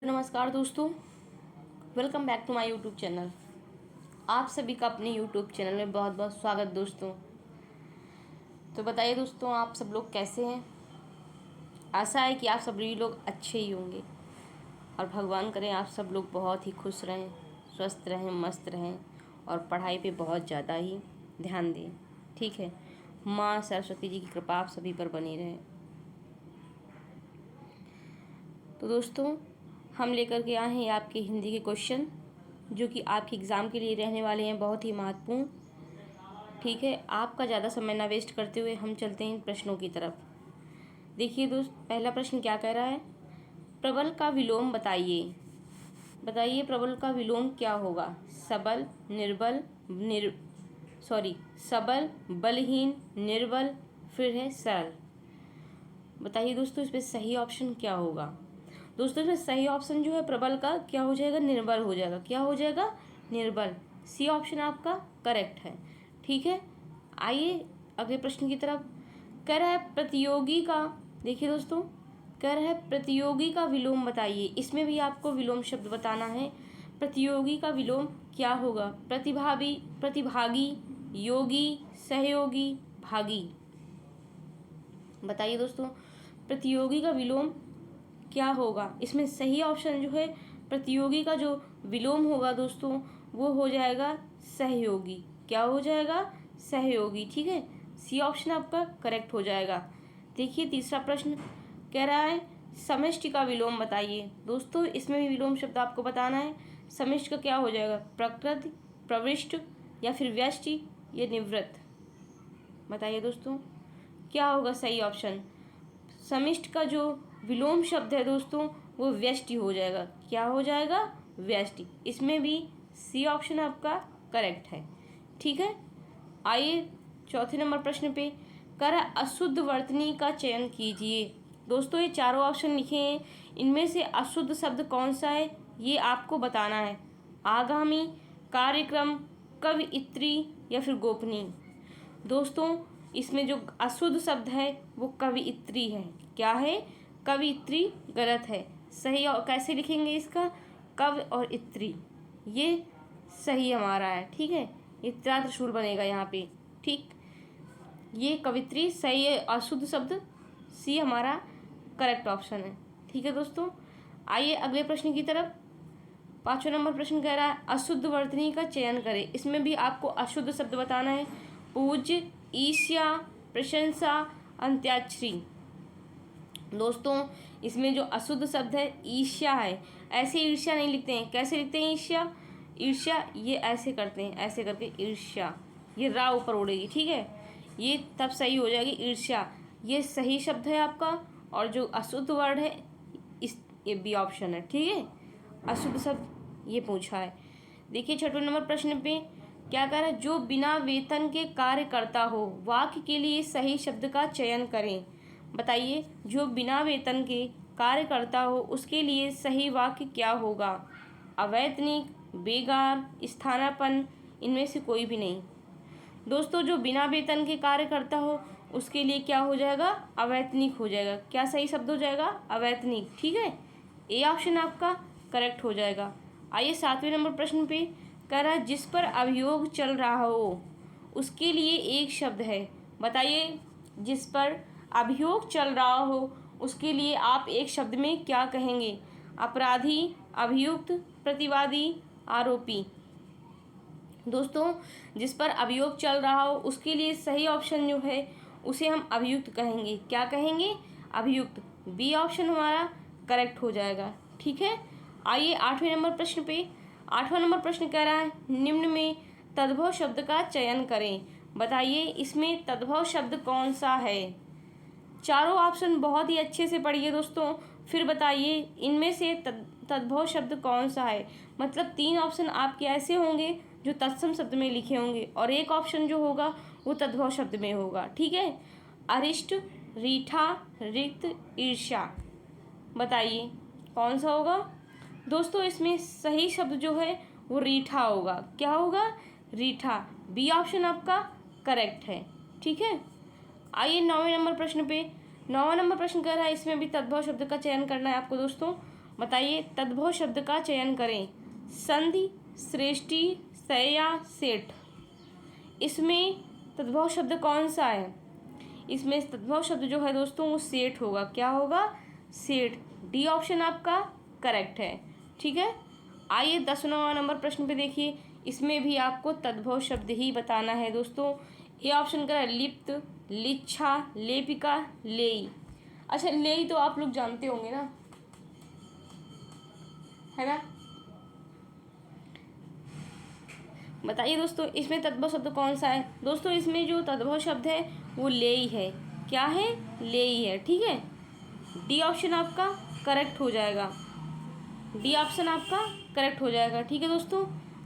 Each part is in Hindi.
नमस्कार दोस्तों, welcome back to my YouTube channel. आप सभी का अपने यूट्यूब चैनल में बहुत बहुत स्वागत दोस्तों। तो बताइए दोस्तों, आप सब लोग कैसे हैं। आशा है कि आप सभी लोग अच्छे ही होंगे और भगवान करें आप सब लोग बहुत ही खुश रहें, स्वस्थ रहें, मस्त रहें और पढ़ाई पे बहुत ज़्यादा ही ध्यान दें। ठीक है, माँ सरस्वती जी की कृपा आप सभी पर बनी रहे। तो दोस्तों, हम लेकर के आए हैं आपके हिंदी के क्वेश्चन जो कि आपके एग्ज़ाम के लिए रहने वाले हैं बहुत ही महत्वपूर्ण। ठीक है, आपका ज़्यादा समय ना वेस्ट करते हुए हम चलते हैं इन प्रश्नों की तरफ। देखिए दोस्त, पहला प्रश्न क्या कह रहा है, प्रबल का विलोम बताइए। बताइए प्रबल का विलोम क्या होगा। सबल, निर्बल, सबल, बलहीन, निर्बल, फिर है सरल। बताइए दोस्तों, इसमें सही ऑप्शन क्या होगा। दोस्तों, इसमें सही ऑप्शन जो है प्रबल का क्या हो जाएगा, निर्बल हो जाएगा। क्या हो जाएगा, निर्बल। सी ऑप्शन आपका करेक्ट है। ठीक है, आइए अगले प्रश्न की तरफ। कह रहा है प्रतियोगी का, देखिए दोस्तों, कह रहा है प्रतियोगी का विलोम बताइए। इसमें भी आपको विलोम शब्द बताना है। प्रतियोगी का विलोम क्या होगा। प्रतिभागी, योगी, सहयोगी, भागी। बताइए दोस्तों, प्रतियोगी का विलोम क्या होगा। इसमें सही ऑप्शन जो है प्रतियोगी का जो विलोम होगा दोस्तों, वो हो जाएगा सहयोगी। क्या हो जाएगा, सहयोगी। ठीक है, सी ऑप्शन आपका करेक्ट हो जाएगा। देखिए तीसरा प्रश्न कह रहा है समष्टि का विलोम बताइए। दोस्तों, इसमें भी विलोम शब्द आपको बताना है। समष्टि का क्या हो जाएगा, प्रकृति, प्रविष्ट, या फिर व्यष्टि, या निवृत्त। बताइए दोस्तों, क्या होगा सही ऑप्शन। समिष्ट का जो विलोम शब्द है दोस्तों, वो व्यष्टि हो जाएगा। क्या हो जाएगा, व्यष्टि। इसमें भी सी ऑप्शन आपका करेक्ट है। ठीक है, आइए चौथे नंबर प्रश्न पे। कर अशुद्ध वर्तनी का चयन कीजिए। दोस्तों, ये चारों ऑप्शन लिखे हैं, इनमें से अशुद्ध शब्द कौन सा है ये आपको बताना है। आगामी, कार्यक्रम, कवयित्री, या फिर गोपनीय। दोस्तों, इसमें जो अशुद्ध शब्द है वो कवयित्री है। क्या है, कवयित्री गलत है। सही और कैसे लिखेंगे इसका, कव और इत्री, ये सही हमारा है। ठीक है, ये त्रिशूल बनेगा यहाँ पे। ठीक, ये कवित्री सही है। अशुद्ध शब्द सी हमारा करेक्ट ऑप्शन है। ठीक है दोस्तों, आइए अगले प्रश्न की तरफ। पाँचवें नंबर प्रश्न कह रहा है अशुद्ध वर्तनी का चयन करें। इसमें भी आपको अशुद्ध शब्द बताना है। पूज्य, ईर्ष्या, प्रशंसा, अंत्याक्षरी। दोस्तों, इसमें जो अशुद्ध शब्द है ईर्ष्या है। ऐसे ईर्ष्या नहीं लिखते हैं। कैसे लिखते हैं ईर्ष्या, ईर्ष्या ये ऐसे करते हैं, ऐसे करके ईर्ष्या, ये रा ऊपर उड़ेगी। ठीक है, ये तब सही हो जाएगी ईर्ष्या। ये सही शब्द है आपका, और जो अशुद्ध वर्ड है इस ये बी ऑप्शन है। ठीक है, अशुद्ध शब्द ये पूछा है। देखिए छठवें नंबर प्रश्न पे क्या कह रहा है, जो बिना वेतन के कार्य करता हो, वाक्य के लिए सही शब्द का चयन करें। बताइए, जो बिना वेतन के कार्य करता हो उसके लिए सही वाक्य क्या होगा। अवैतनिक, बेगार, स्थानापन्न, इनमें से कोई भी नहीं। दोस्तों, जो बिना वेतन के कार्य करता हो उसके लिए क्या हो जाएगा, अवैतनिक हो जाएगा। क्या सही शब्द हो जाएगा, अवैतनिक। ठीक है, ए ऑप्शन आपका करेक्ट हो जाएगा। आइए सातवें नंबर प्रश्न पे कह रहा है जिस पर अभियोग चल रहा हो उसके लिए एक शब्द है। बताइए, जिस पर अभियोग चल रहा हो उसके लिए आप एक शब्द में क्या कहेंगे। अपराधी, अभियुक्त, प्रतिवादी, आरोपी। दोस्तों, जिस पर अभियोग चल रहा हो उसके लिए सही ऑप्शन जो है उसे हम अभियुक्त कहेंगे। क्या कहेंगे, अभियुक्त। बी ऑप्शन हमारा करेक्ट हो जाएगा। ठीक है, आइए आठवें नंबर प्रश्न पे। आठवां नंबर प्रश्न कह रहा है निम्न में तद्भव शब्द का चयन करें। बताइए, इसमें तद्भव शब्द कौन सा है। चारों ऑप्शन बहुत ही अच्छे से पढ़िए दोस्तों, फिर बताइए इनमें से तद्भव शब्द कौन सा है। मतलब 3 ऑप्शन आपके ऐसे होंगे जो तत्सम शब्द में लिखे होंगे और एक ऑप्शन जो होगा वो तद्भव शब्द में होगा। ठीक है, अरिष्ट, रीठा, रिक्त, ईर्ष्या। बताइए कौन सा होगा। दोस्तों, इसमें सही शब्द जो है वो रीठा होगा। क्या होगा, रीठा। बी ऑप्शन आपका करेक्ट है। ठीक है, आइए 9वें नंबर प्रश्न पे। 9वां नंबर प्रश्न कह रहा है इसमें भी तद्भव शब्द का चयन करना है आपको दोस्तों। बताइए तद्भव शब्द का चयन करें। संधि, श्रेष्ठी, सया, सेठ। इसमें तद्भव शब्द कौन सा है? इसमें तद्भव शब्द जो है दोस्तों वो सेठ होगा। क्या होगा? सेठ। डी ऑप्शन आपका करेक्ट है। ठीक है, आइए 10वां नंबर प्रश्न पे देखिए। इसमें भी आपको तद्भव शब्द ही बताना है दोस्तों। ए ऑप्शन का लिप्त, लिच्छा, लेपिका, लेई। अच्छा, लेई तो आप लोग जानते होंगे ना, है ना? बताइए दोस्तों इसमें तद्भव शब्द कौन सा है? दोस्तों इसमें जो तद्भव शब्द है वो लेई है। क्या है? लेई है। ठीक है, डी ऑप्शन आपका करेक्ट हो जाएगा। डी ऑप्शन आपका करेक्ट हो जाएगा। ठीक है दोस्तों,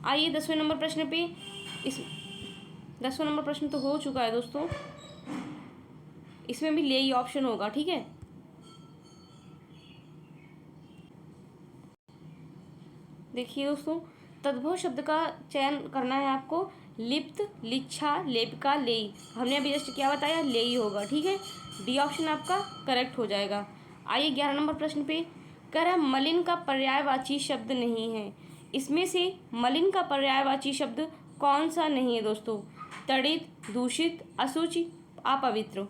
आइए 10वें नंबर प्रश्न पे। इस 10वां नंबर प्रश्न तो हो चुका है दोस्तों, इसमें भी लेई ऑप्शन होगा। ठीक है, देखिए दोस्तों तद्भव शब्द का चयन करना है आपको। लिप्त, लिच्छा, लेपिका, लेई। हमने अभी जस्ट क्या बताया? लेई होगा। ठीक है, डी ऑप्शन आपका करेक्ट हो जाएगा। आइए 11 नंबर प्रश्न पे। कह रहा है मलिन का पर्यायवाची शब्द नहीं है। इसमें से मलिन का पर्यायवाची शब्द कौन सा नहीं है दोस्तों? तड़ित, दूषित, अशुचि, अपवित्र।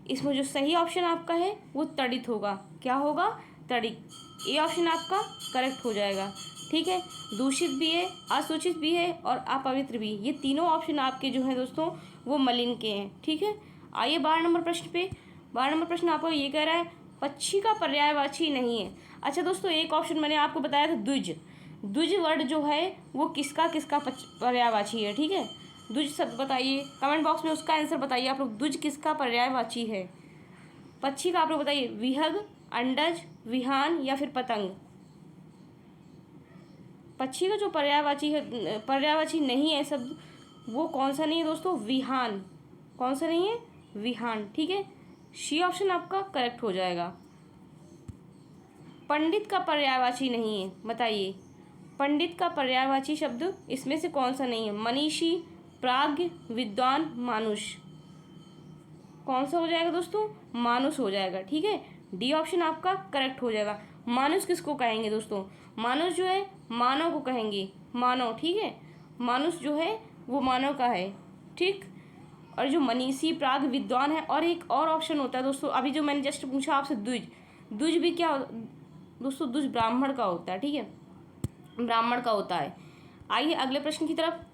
इसमें जो सही ऑप्शन आपका है वो तड़ित होगा। क्या होगा? तड़ित। ए ऑप्शन आपका करेक्ट हो जाएगा। ठीक है, दूषित भी है, असूचित भी है और अपवित्र भी। ये तीनों ऑप्शन आपके जो हैं दोस्तों वो मलिन के हैं। ठीक है, आइए 12 नंबर प्रश्न पे। 12 नंबर प्रश्न आपको ये कह रहा है पक्षी का पर्यायवाची नहीं है। अच्छा दोस्तों, एक ऑप्शन मैंने आपको बताया था द्विज। द्विज वर्ड जो है वो किसका किसका पर्यायवाची है? ठीक है, द्विज शब्द बताइए, कमेंट बॉक्स में उसका आंसर बताइए आप लोग। द्विज किसका पर्यायवाची है? पक्षी का आप लोग बताइए। विहग, अंडज, विहान या फिर पतंग। पक्षी का जो पर्यायवाची है, पर्यायवाची नहीं है शब्द, वो कौन सा नहीं है दोस्तों? विहान। कौन सा नहीं है? विहान। ठीक है, सी ऑप्शन आपका करेक्ट हो जाएगा। पंडित का पर्यायवाची नहीं है, बताइए पंडित का पर्यायवाची शब्द इसमें से कौन सा नहीं है? मनीषी, प्राज्ञ, विद्वान, मानुष। कौन सा हो जाएगा दोस्तों? मानुष हो जाएगा। ठीक है, डी ऑप्शन आपका करेक्ट हो जाएगा। मानुष किसको कहेंगे दोस्तों? मानुष जो है मानव को कहेंगे, मानव। ठीक है, मानुष जो है वो मानव का है। ठीक, और जो मनीषी, प्राज्ञ, विद्वान है, और एक और ऑप्शन होता है दोस्तों, अभी जो मैंने जस्ट पूछा आपसे द्विज। द्विज भी क्या दोस्तों? द्विज ब्राह्मण का होता है। ठीक है, ब्राह्मण का होता है। आइए अगले प्रश्न की तरफ।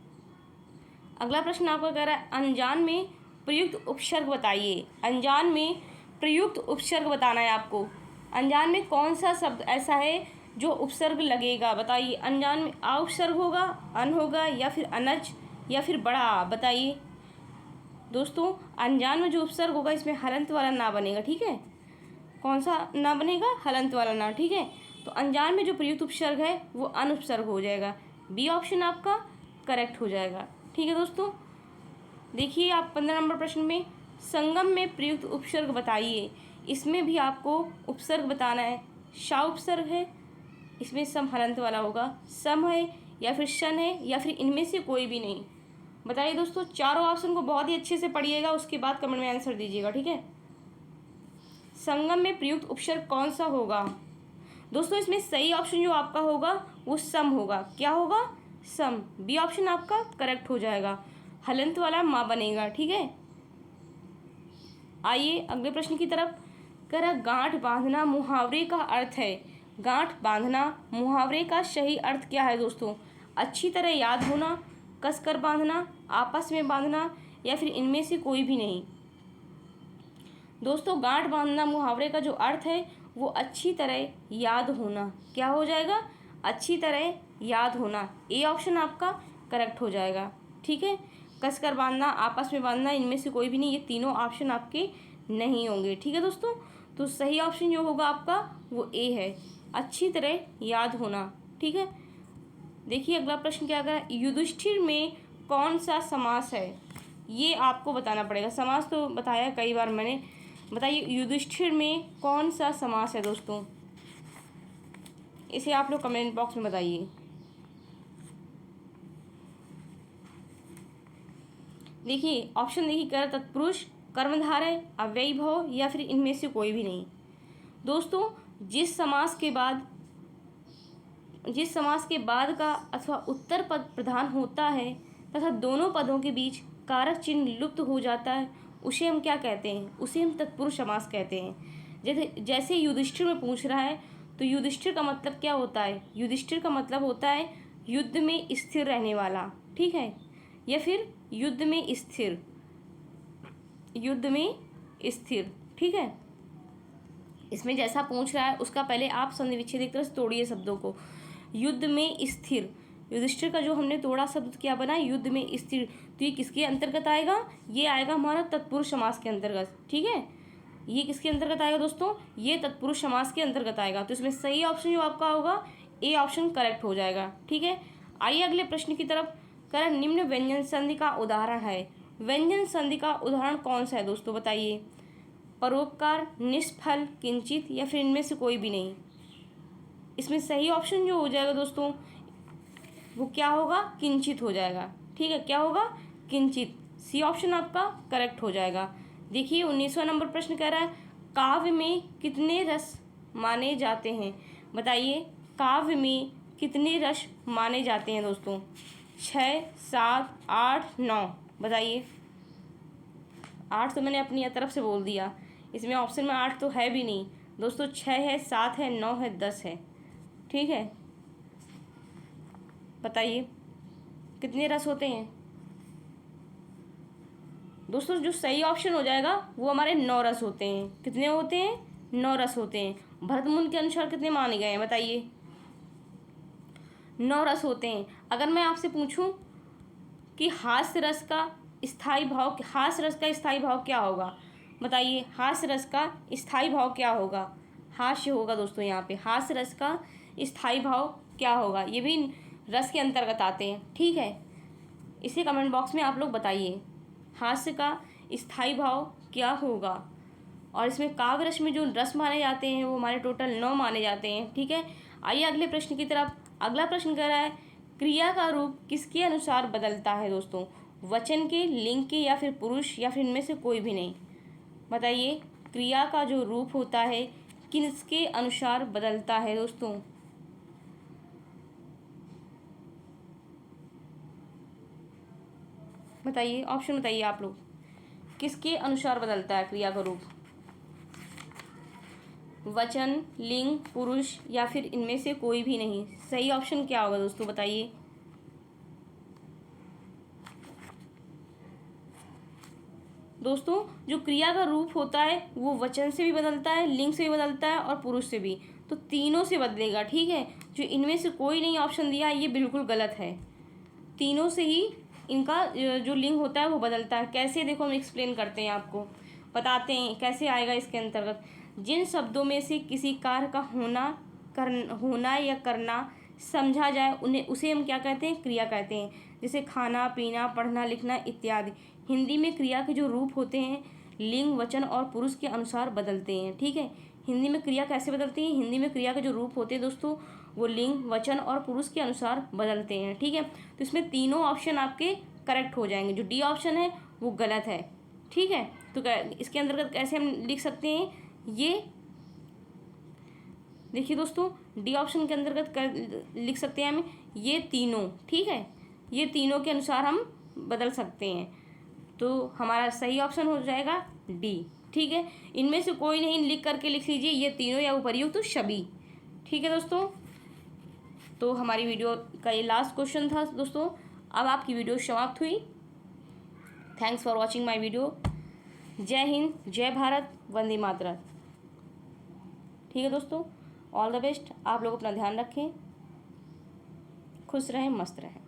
अगला प्रश्न आपका कह रहा है अनजान में प्रयुक्त उपसर्ग बताइए। अनजान में प्रयुक्त उपसर्ग बताना है आपको। अनजान में कौन सा शब्द ऐसा है जो उपसर्ग लगेगा? बताइए, अनजान में आ उपसर्ग होगा, अन होगा, या फिर अनज, या फिर बड़ा आ? बताइए दोस्तों, अनजान में जो उपसर्ग होगा इसमें हलंत वाला ना बनेगा। ठीक है, कौन सा ना बनेगा? हलंत वाला ना। ठीक है, तो अनजान में जो प्रयुक्त उपसर्ग है वो अनुपसर्ग हो जाएगा। बी ऑप्शन आपका करेक्ट हो जाएगा। ठीक है दोस्तों, देखिए आप 15 नंबर प्रश्न में संगम में प्रयुक्त उपसर्ग बताइए। इसमें भी आपको उपसर्ग बताना है। शा उपसर्ग है, इसमें सम हलंत वाला होगा, सम है या फिर शन है या फिर इनमें से कोई भी नहीं। बताइए दोस्तों, चारों ऑप्शन को बहुत ही अच्छे से पढ़िएगा, उसके बाद कमेंट में आंसर दीजिएगा। ठीक है, संगम में प्रयुक्त उपसर्ग कौन सा होगा दोस्तों? इसमें सही ऑप्शन जो आपका होगा वो सम होगा। क्या होगा? सम। बी ऑप्शन आपका करेक्ट हो जाएगा। हलंत वाला माँ बनेगा। ठीक है, आइए अगले प्रश्न की तरफ। कह रहा गांठ बांधना मुहावरे का अर्थ है। गांठ बांधना मुहावरे का सही अर्थ क्या है दोस्तों? अच्छी तरह याद होना, कसकर बांधना, आपस में बांधना, या फिर इनमें से कोई भी नहीं। दोस्तों गांठ बांधना मुहावरे का जो अर्थ है वो अच्छी तरह याद होना। क्या हो जाएगा? अच्छी तरह याद होना। ए ऑप्शन आपका करेक्ट हो जाएगा। ठीक है, कसकर बांधना, आपस में बांधना, इनमें से कोई भी नहीं, ये तीनों ऑप्शन आपके नहीं होंगे। ठीक है दोस्तों, तो सही ऑप्शन जो होगा आपका वो ए है, अच्छी तरह याद होना। ठीक है, देखिए अगला प्रश्न क्या कर रहा है, युधिष्ठिर में कौन सा समास है? ये आपको बताना पड़ेगा। समास तो बताया कई बार मैंने। बताइए युधिष्ठिर में कौन सा समास है दोस्तों? इसे आप लोग कमेंट बॉक्स में बताइए। देखिए ऑप्शन देखिए, कर तत्पुरुष, कर्मधारय, अव्ययी भाव, या फिर इनमें से कोई भी नहीं। दोस्तों जिस समास के बाद जिस समास के बाद का अथवा उत्तर पद प्रधान होता है तथा दोनों पदों के बीच कारक चिन्ह लुप्त हो जाता है उसे हम क्या कहते हैं? उसे हम तत्पुरुष समास कहते हैं। जैसे युधिष्ठिर में पूछ रहा है तो युधिष्ठिर का मतलब क्या होता है? युधिष्ठिर का मतलब होता है युद्ध में स्थिर रहने वाला, ठीक है, या फिर युद्ध में स्थिर, युद्ध में स्थिर, ठीक है। इसमें जैसा पूछ रहा है उसका पहले आप संधि विच्छेद एक तरह से तोड़िए शब्दों को। युद्ध में स्थिर, युधिष्ठिर का जो हमने तोड़ा शब्द क्या बना? युद्ध में स्थिर। तो ये किसके अंतर्गत आएगा? ये आएगा हमारा तत्पुरुष समास के अंतर्गत, ठीक है। ये किसके अंतर्गत आएगा दोस्तों? ये तत्पुरुष समास के अंतर्गत आएगा। तो इसमें सही ऑप्शन जो आपका होगा ए ऑप्शन करेक्ट हो जाएगा, ठीक है। आइए अगले प्रश्न की तरफ। कह निम्न व्यंजन संधि का उदाहरण है। व्यंजन संधि का उदाहरण कौन सा है दोस्तों? बताइए। परोपकार, निष्फल, किंचित या फिर इनमें से कोई भी नहीं। इसमें सही ऑप्शन जो हो जाएगा दोस्तों वो क्या होगा? किंचित हो जाएगा, ठीक है। क्या होगा? किंचित। सी ऑप्शन आपका करेक्ट हो जाएगा। देखिए 19वां नंबर प्रश्न कह रहा है काव्य में कितने रस माने जाते हैं? बताइए काव्य में कितने रस माने जाते हैं दोस्तों? 6, 7, 8, 9। बताइए। 8 तो मैंने अपनी तरफ से बोल दिया, इसमें ऑप्शन में 8 तो है भी नहीं दोस्तों। 6 है, 7 है, 9 है, 10 है, ठीक है। बताइए कितने रस होते हैं दोस्तों? जो सही ऑप्शन हो जाएगा वो हमारे 9 रस होते हैं। कितने होते हैं? 9 रस होते हैं। भरतमुनि के अनुसार कितने माने गए हैं? बताइए। 9 रस होते हैं। अगर मैं आपसे पूछूं कि हास्य रस का स्थायी भाव, हास्य रस का स्थायी भाव क्या होगा? बताइए हास्य रस का स्थायी भाव क्या होगा? हास्य होगा दोस्तों यहाँ पे। हास्य रस का स्थायी भाव क्या होगा? ये भी रस के अंतर्गत आते हैं, ठीक है। इसे कमेंट बॉक्स में आप लोग बताइए हास्य का स्थायी भाव क्या होगा। और इसमें काव्य रस में जो रस माने जाते हैं वो हमारे टोटल 9 माने जाते हैं, ठीक है। आइए अगले प्रश्न की तरफ। अगला प्रश्न कह रहा है क्रिया का रूप किसके अनुसार बदलता है दोस्तों? वचन के, लिंग के या फिर पुरुष या फिर इनमें से कोई भी नहीं। बताइए क्रिया का जो रूप होता है किसके अनुसार बदलता है दोस्तों? बताइए, ऑप्शन बताइए आप लोग। किसके अनुसार बदलता है क्रिया का रूप? वचन, लिंग, पुरुष या फिर इनमें से कोई भी नहीं। सही ऑप्शन क्या होगा दोस्तों? बताइए। दोस्तों जो क्रिया का रूप होता है वो वचन से भी बदलता है, लिंग से भी बदलता है और पुरुष से भी। तो तीनों से बदलेगा, ठीक है। जो इनमें से कोई नहीं ऑप्शन दिया ये बिल्कुल गलत है। तीनों से ही इनका जो लिंग होता है वो बदलता है। कैसे? देखो हम एक्सप्लेन करते हैं, आपको बताते हैं कैसे आएगा इसके अंतर्गत। जिन शब्दों में से किसी कार्य का होना या करना समझा जाए उन्हें उसे हम क्या कहते हैं? क्रिया कहते हैं। जैसे खाना, पीना, पढ़ना, लिखना इत्यादि। हिंदी में क्रिया के जो रूप होते हैं लिंग, वचन और पुरुष के अनुसार बदलते हैं, ठीक है। हिंदी में क्रिया कैसे बदलती है? हिंदी में क्रिया के जो रूप होते हैं दोस्तों वो लिंग, वचन और पुरुष के अनुसार बदलते हैं, ठीक है। तो इसमें तीनों ऑप्शन आपके करेक्ट हो जाएंगे। जो डी ऑप्शन है वो गलत है, ठीक है। तो इसके अंतर्गत कैसे हम लिख सकते हैं? ये देखिए दोस्तों डी ऑप्शन के अंतर्गत लिख सकते हैं हम ये तीनों, ठीक है। ये तीनों के अनुसार हम बदल सकते हैं। तो हमारा सही ऑप्शन हो जाएगा डी, ठीक है। इनमें से कोई नहीं लिख करके लिख लीजिए ये तीनों या उपर्युक्त तो सभी, ठीक है दोस्तों। तो हमारी वीडियो का ये लास्ट क्वेश्चन था दोस्तों। अब आपकी वीडियो समाप्त हुई। Thanks for watching my video. जय हिंद, जय भारत, वंदे मातरम, ठीक है दोस्तों। All the best. आप लोग अपना ध्यान रखें, खुश रहें, मस्त रहें।